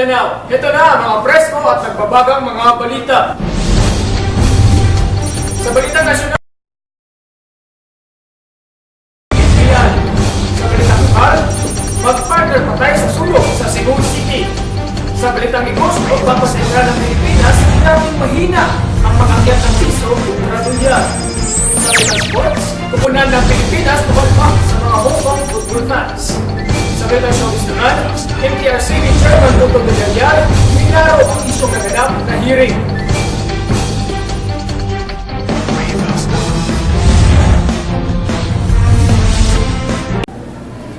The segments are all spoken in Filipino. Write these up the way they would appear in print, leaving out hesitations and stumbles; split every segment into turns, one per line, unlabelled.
Mindanao. Ito na ang mga presko at nagbabagang mga balita. Sa balitang nasyonal, sa balitang lokal, mag-partner patay sa sulok sa Cebu City. Sa balitang negosyo, magpapasensya ng Pilipinas, nating mahina ang mga-akyat ng piso kontra dolyar. Sa balitang sports, kupunan ng Pilipinas tumalpak sa mga Hong Kong football fans. Sa balitang showbiz naman, MTRCB Chairman Dr. Villarreal, minaraw ang isyong naganap na hearing.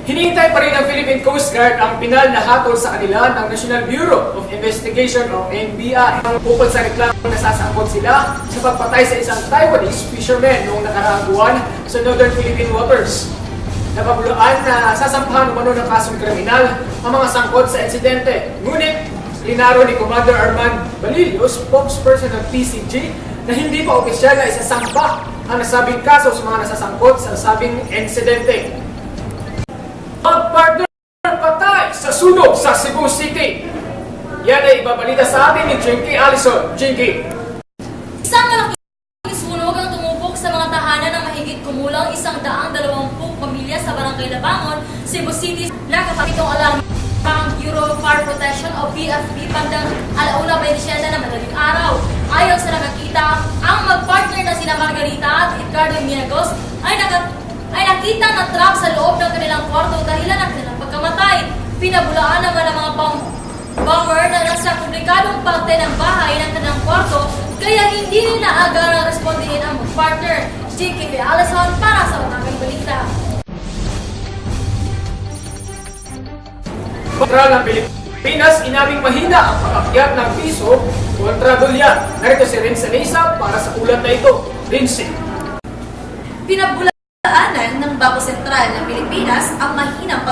Hinihintay pa rin ng Philippine Coast Guard ang pinal na hatol sa kanila ng National Bureau of Investigation o NBI. Bukod sa reklamong nasasangkot sila sa pagpatay sa isang Taiwanese fisherman noong nakaraang buwan sa Northern Philippine waters. Napabulaan na sasampahan umano ng kasong kriminal ang mga sangkot sa insidente. Ngunit, linaro ni Commander Armand Balillo, spokesperson ng PCG, na hindi pa opisyal na isasampa ang nasabing kaso sa mga nasasangkot sa nasabing insidente. Mag-partner patay sa sunog sa Cebu City. Yan ay ibabalita sa atin ni Jinky Allison. Jinky.
Isang malaking sunog ang tumupok sa mga tahanan ng mahigit kumulang 120 pamilya sa Barangay Labangon, Cebu City. Nakapakitong alarm ang Bureau of Fire Protection o BFP bandang 1:27 na madaling araw. Ayon sa nakakita, ang mag-partner na sina Margarita at Edgardo Miagos ay nakita na trap sa loob ng kanilang kwarto dahilan ng kanilang pagkamatay. Pinabulaan naman ang mga bomber na nasa komplikadong parte ng bahay ng kanilang kwarto, kaya hindi nila agarang respondihin ang partner. Jinky Allison para sa Umagang Balita.
Kontra ng Pilipinas, inaming mahina ang pag-akyat ng piso kontra dolyar. Narito si Rince Nesa para sa ulat na ito. Rince.
Pinabulaanan ng Bangko Sentral ng Pilipinas ang mahinang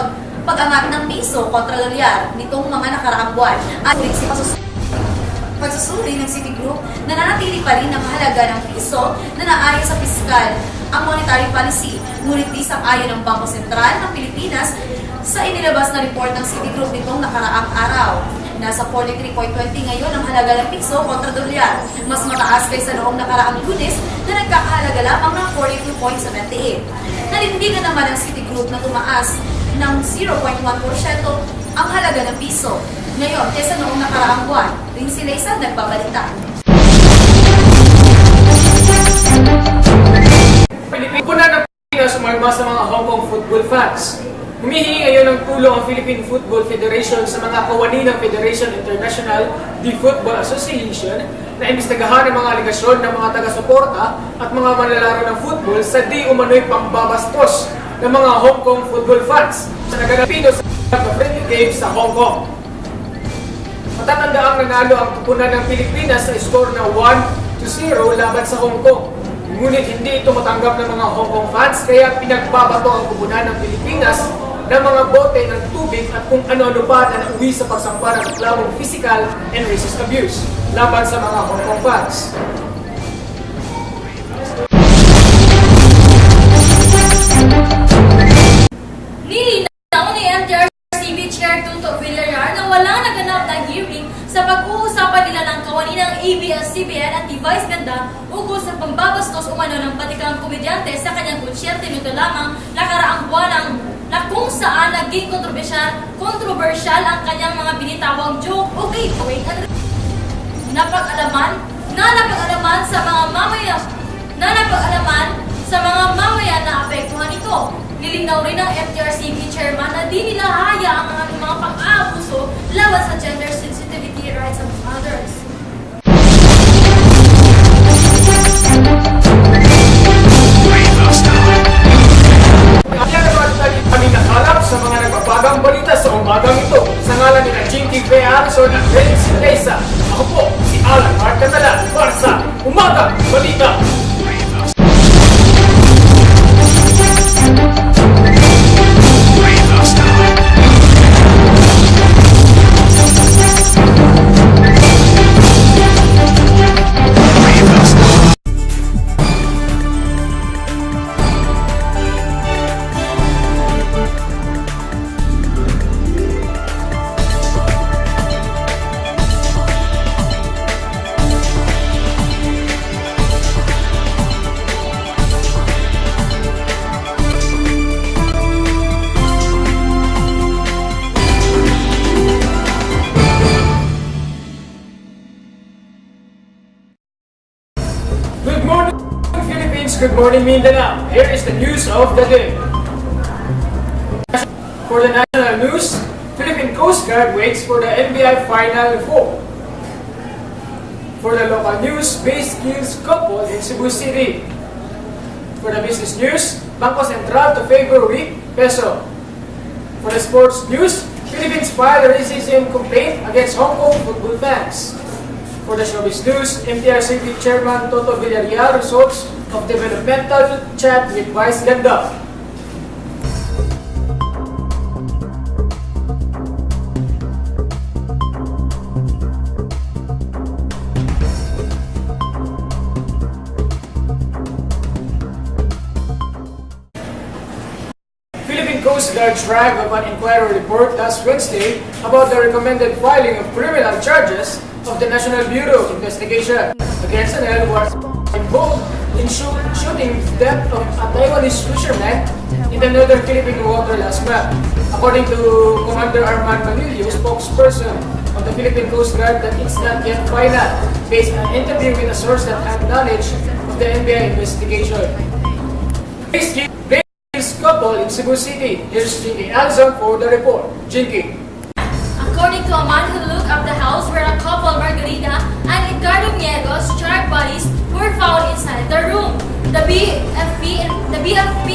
pag-angat ng piso kontra dolyar nitong mga nakaraang buwan. At si pagsusuri ng Citigroup, nananatili pa rin ang halaga ng piso na naayon sa piskal ang monetary policy. Ngunit di sang-ayon ng Bangko Sentral ng Pilipinas sa inilabas na report ng Citigroup nitong nakaraang araw. Nasa 43.20 ngayon ang halaga ng piso kontra dolyar. Mas mataas kaysa noong nakaraang Lunes na nagkakahalaga lamang ng 42.78. Nanindigan naman ang Citigroup na tumaas ng 0.1% ang halaga ng piso. Ngayon, kaysa noong nakaraang buwan, Rince Nesa nagbabalita.
Pilipinas ng Pilipinas umalma sa mga Hong Kong football fans. Humihingi ngayon ng tulong ang Philippine Football Federation sa mga kawani ng Federation International de Football Association na imbestigahan ang mga aligasyon ng mga taga-suporta at mga manlalaro ng football sa di umano'y pambabastos ng mga Hong Kong football fans sa naganapin sa friendly games sa Hong Kong. Matatandaang nanalo ang tupunan ng Pilipinas sa score na 1-0 laban sa Hong Kong. Ngunit hindi ito matanggap ng mga Hong Kong fans kaya pinagbabato ang tupunan ng Pilipinas ng mga bote ng tubig at kung ano-ano pa na nauwi sa pagsampa ng reklamong physical and racist abuse laban sa mga Hong Kong fans.
Nilinaw ni MTRCB Chair Tuto Villarreal na walang naganap na hearing sa pag-uusapan nila ng kawani ng ABS-CBN at Vice Ganda ukol sa pambabastos umano ng batikang komedyante sa kanyang konsyerte nito lamang nakaraang buwan na kung saan naging kontrobersyal ang kanyang mga binitawang joke. Okay, wait, napag-alaman sa mga mamayan na apektuhan ito. Nilinaw rin ng MTRCB Chairman na di nila hayaang ang mga pang-aabuso laban sa gender sensitivity rights of others.
Kami nakalap sa mga nagbabagang balita sa umagang ito. Sa ngalan ni Jinky Allison at Rince Nesa, ako po si Alan Marcatala para sa Umagang Balita. Good morning Mindanao. Here is the news of the day. For the national news, Philippine Coast Guard waits for the NBI Final Four. For the local news, base kills couple in Cebu City. For the business news, Bangko Sentral to favor weak peso. For the sports news, Philippines filed a racism complaint against Hong Kong football fans. For the showbiz news, MTRCB Chairman Toto Villarreal results of developmental chat with Vice Ganda. Philippine Coast Guard dragged up an inquiry report last Wednesday about the recommended filing of criminal charges of the National Bureau of Investigation against an who was involved in shooting death of a Taiwanese fisherman in the northern Philippine water last month. According to Commander Arman Manilio, spokesperson of the Philippine Coast Guard, that it's not yet final, based on an interview with a source that had knowledge of the NBI investigation. This couple in Cebu City. Here's Jinky Alzon for the report. Jinky.
According to a man who looked up the house where a couple, Margarita and Edgardo Miegos, charred bodies were found inside the room. The BFP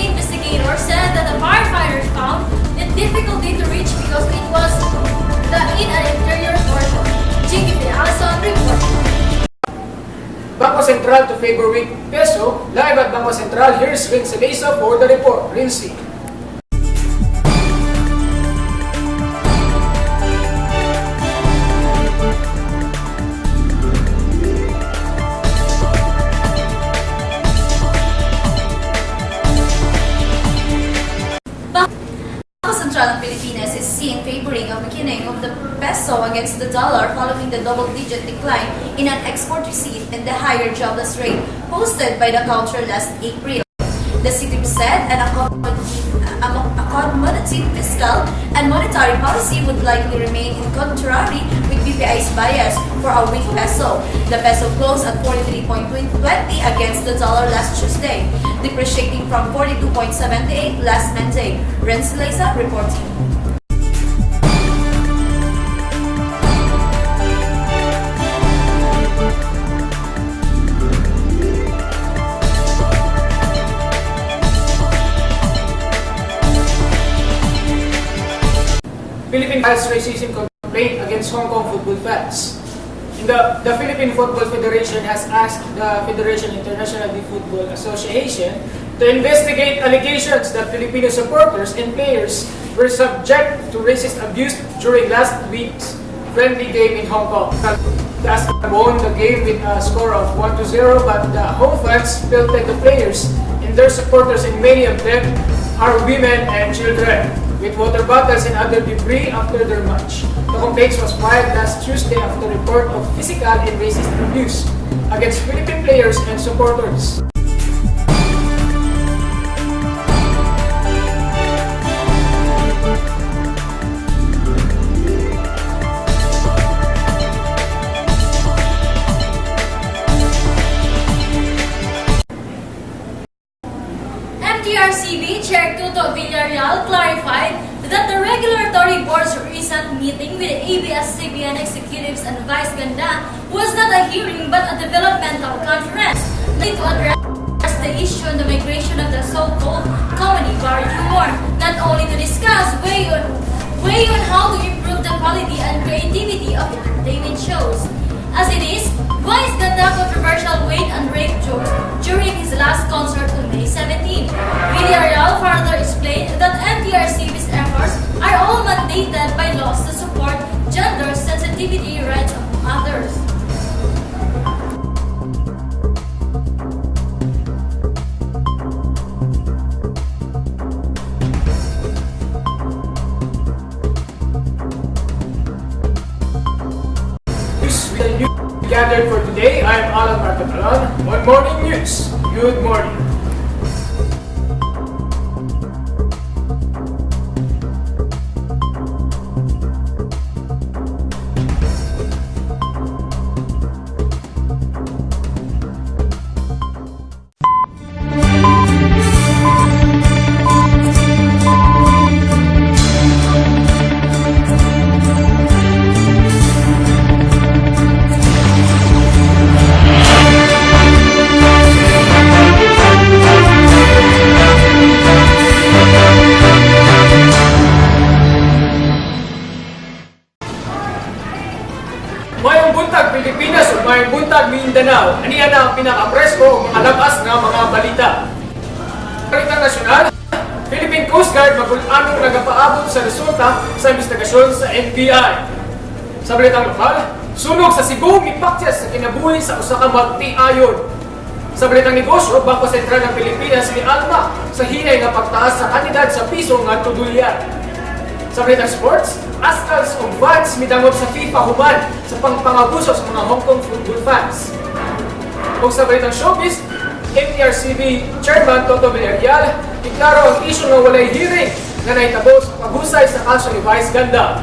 investigator said that the firefighters found it difficulty to reach because it was in an interior portion. Jinky Alzon report.
Bangko Sentral to favor weak peso. Live at Bangko Sentral, here's Vince Mesa for the report. Rincy.
Bangko Sentral ng Pilipinas is seeing favoring of weakening of the peso against the dollar following the double-digit decline in an export receipt and the higher jobless rate posted by the country last April. The city said an accommodative fiscal and monetary policy would likely remain in contrary with BPI's bias for a weak peso. The peso closed at 43.20 against the dollar last Tuesday, depreciating from 42.78 last Monday. Renzi Leza reporting.
Philippine files racism complaint against Hong Kong football fans. The Philippine Football Federation has asked the Federation International de Football Association to investigate allegations that Filipino supporters and players were subject to racist abuse during last week's friendly game in Hong Kong. The Aztecs won the game with a score of 1-0, but the home fans pelted the players and their supporters, and many of them are women and children, with water bottles and other debris after their match. The complaint was filed last Tuesday after report of physical and racist abuse against Philippine players and supporters.
MTRCB Chair Toto Villarreal clarified that the regulatory board's recent meeting with ABS-CBN executives and Vice Ganda was not a hearing but a developmental conference to address the issue on the migration of the so-called comedy bar humor, not only to discuss way on how to improve the quality and creativity of entertainment shows. As it is, Vice Ganda controversial weight and rape jokes during his last concert on May 17. Villarreal further explained that MTRCB's efforts are all mandated by laws to support gender sensitivity rights among others.
Gathered for today, I am Alan Marcatalan. One Morning News. Good morning. Mindanao. Aniya na ang pinaka-presko o mga labas na mga balita. Balitang nasyonal, Philippine Coast Guard magulanong nagapaabot sa resulta sa investigasyon sa NBI. Sa balitang lokal, sunog sa Cebu, mipakyas sa kinabuhi sa usa ka magtiayon. Sa balitang negosyo, Bangko Sentral ng Pilipinas ni Alma sa hinay nga pagtaas sa kanidad sa piso nga tudulyan. Sa balitang sports, Ascals o fans midangot sa FIFA human sa pangpangabuso sa mga Hong Kong football fans. Kung sa balitang showbiz, MTRCB Chairman Toto Villarreal iklaro ang isyu ng walay hearing na naitabo sa paghusay sa kaso ni Vice Ganda.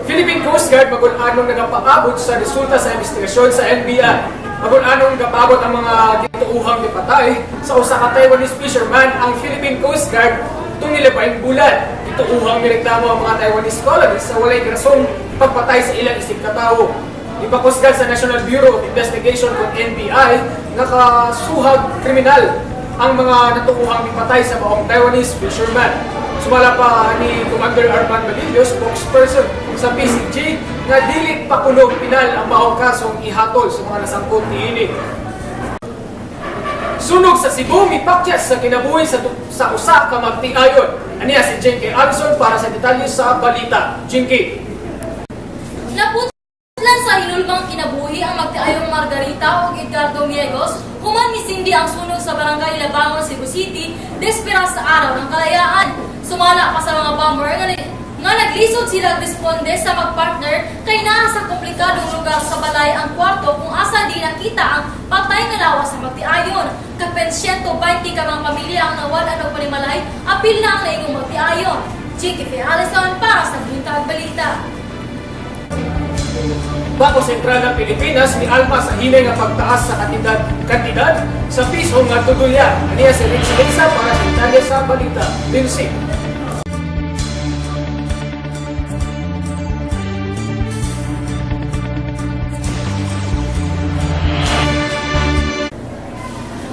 Philippine Coast Guard magulanong nagapaabot sa resulta sa investigasyon sa NBI. Magulanong nagapaabot ang mga gituuhang nipatay sa usa ka Taiwanese fisherman ang Philippine Coast Guard itong nilabay bulan. Gituuhang nireklamo ang mga Taiwanese colonists sa walay rasong pagpatay sa ilang isip katao. Ipakusgan sa National Bureau of Investigation o NBI nakasuhag kriminal ang mga natukuhang ipatay sa maong Taiwanese fisherman. Sumala pa ni Commander Arman Balillo, spokesperson sa PCG, na dili pa kunog pinal ang maong kasong ihatol sa mga nasangkot niini. Sunog sa Cebu, mipakyas sa kinabuhi sa usa ka magtiayon. Aniya si Jinky Alson para sa detalye sa balita. Jinky.
Naputlan sa hinulbang kinabuhi ang magtiayong Margarita o Edgardo Miegos, human misindi ang sunog sa barangay Labangon, Cebu City, desperas sa araw ng kalayaan. Sumala pa sa mga bomber nga naglisod sila responde sa magpartner kay naa sa komplikadong lugar sa balay ang kwarto kung asa di nakita ang patay nga lawas sa magtiayon. Kapin 120 ka mga pamilya ang nawalan ng panimalay, apil na ang naingong magtiayon. Chicky P. Allison para sa Buntag Balita.
Bangko Sentral ng Pilipinas ni Alma sa hinay nga pagtaas sa kantidad sa piso nga tudulyan. Aniya si Richie Lisa para sa detalye sa balita. Music.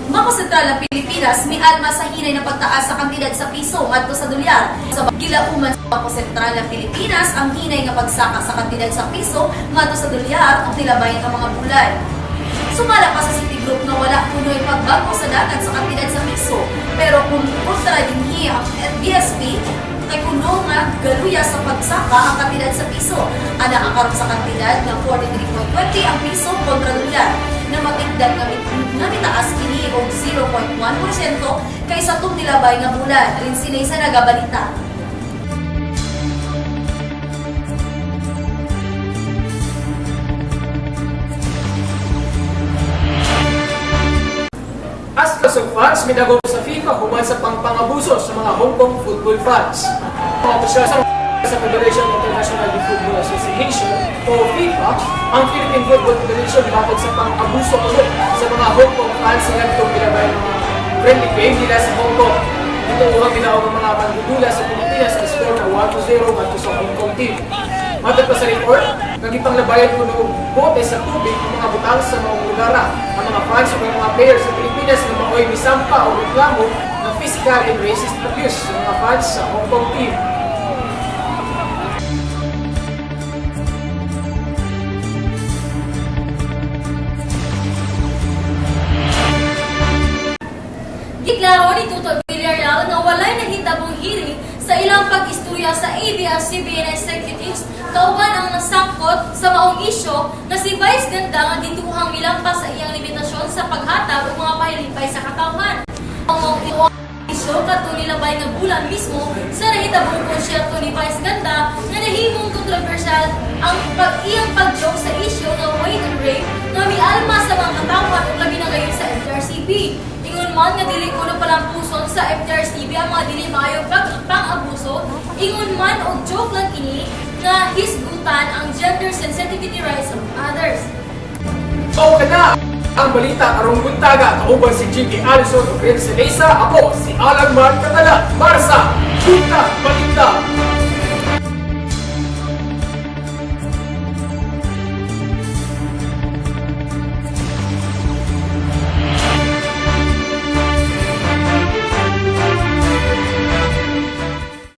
Bangko Sentral ng Pilipinas ni Alma sa hinay na pagtaas sa kantidad sa piso ngadto sa dolyar. Sa gilauman sa Bangko Sentral ng Pilipinas ang hinay nga pagsaka sa kantidad sa piso ngadto sa dolyar ang tilabayan ng mga bulan. Sumala pa sa Citigroup na wala punoy pagbago sa dagat sa kantidad sa piso, pero kung kontra dinhi ang BSP kay kuno nga galuya sa pagsaka ang kantidad sa piso. Ana ang karon sa kantidad nga 43.20 ang piso kontra dolyar na matigdan nga mitaas kini og 0.1% kaysa tung nilabay nga bulan. Rin sinay sa nagabalita.
Ascals of fans midagog sa FIFA human sa pangpangabuso sa mga Hong Kong football fans. Mga opisyal sa Federation International de Football Association o FIFA, ang Philippine Football Federation batod sa pang-abuso ulit sa mga Hong Kong fans na nagtong bilabay ng mga friendly game nila sa Hong Kong. Ito uhang ginawa ng mga manggugula sa Pilipinas sa score na 1-0 bato sa Hong Kong team. Matag pa sa report, nagipanglabayan ko ng bote sa tubig ang mga butang sa mga lugar. Ang mga fans o mga players sa Pilipinas na maoy misampa o reklamo ng physical and racist abuse sa mga fans sa Hong Kong team.
Giklaro ni Toto Villarreal na walay nahitabong hearing sa ilang pag-istorya sa ABS-CBN executives kauban ang nasangkot sa maong isyo na si Vice Ganda nga gituhang milampas sa iyang limitasyon sa paghatag o mga pahilipay sa katawhan. Ang isyo kadto nilabay nga bulan mismo sa nahitabong konsyerto ni Vice Ganda nga nahimong kontrobersyal ang iyang pag-joke sa isyo nga weight and rape nga mialma sa mga katawhan o labi na ngayon sa MTRCB. Ingon man nga dili kuno palang puson sa MTRCB ang mga dili maayo pang-abuso, ingon man og joke lang kini nga hisgutan ang gender sensitivity rights of others.
O kana ang balita karong buntaga kauban si Jinky Allison o Prince Lisa. Ako si Alan Mark Catala para sa Buntag Balita.